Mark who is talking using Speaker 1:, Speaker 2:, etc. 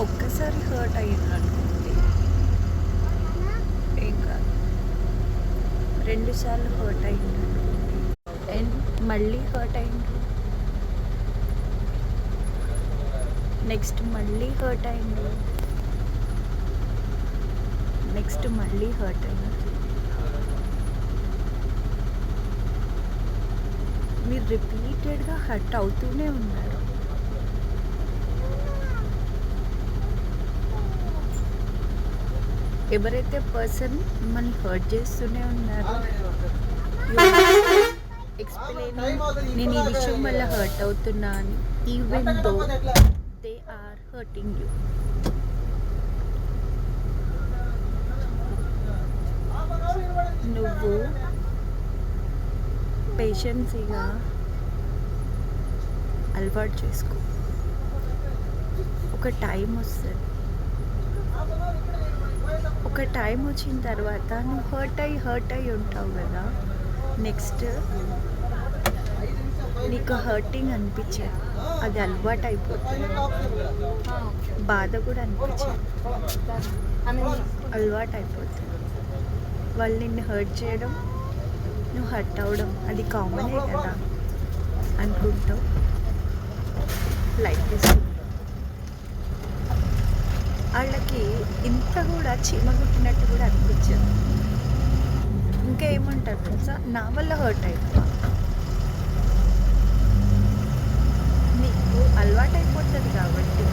Speaker 1: ఒక్కసారి హర్ట్ అయ్యింది అనుకోండి, ఏం కాదు. 2 సార్లు హర్ట్ అయ్యింది అనుకోండి, అండ్ మళ్ళీ హర్ట్ అయ్యిండు, నెక్స్ట్ మళ్ళీ హర్ట్ అయ్యిండు, నెక్స్ట్ మళ్ళీ హర్ట్ అయ్యిండు. మీరు రిపీటెడ్గా హర్ట్ అవుతూనే ఉన్నారు. ఎవరైతే పర్సన్ మిమ్మల్ని హర్ట్ చేస్తూనే ఉన్నారో, ఎక్స్ప్లెయిన్ నేను ఈ విషయం వల్ల హర్ట్ అవుతున్నా అని, even though they are hurting you. నువ్వు పేషెన్సీగా అలవాటు చేసుకో. ఒక టైం వస్తుంది, ఒక టైం వచ్చిన తర్వాత నువ్వు హర్ట్ అయ్యి ఉంటావు కదా, నెక్స్ట్ నీకు హర్టింగ్ అనిపించదు, అది అలవాటు అయిపోతుంది. బాధ కూడా అనిపించదు, అలవాటు అయిపోతుంది. వాళ్ళు నిన్ను హర్ట్ చేయడం, నువ్వు హర్ట్ అవ్వడం అది కామనే కదా అనుకుంటావు, లైఫ్ తీసుకుంటావు. వాళ్ళకి ఇంత కూడా చీమగుట్టినట్టు కూడా అనిపించదు. ఇంకా ఏమంటారు తెలుసా, నా వల్ల హర్ట్ అయిపోవా, నీకు అలవాటు అయిపోతుంది కాబట్టి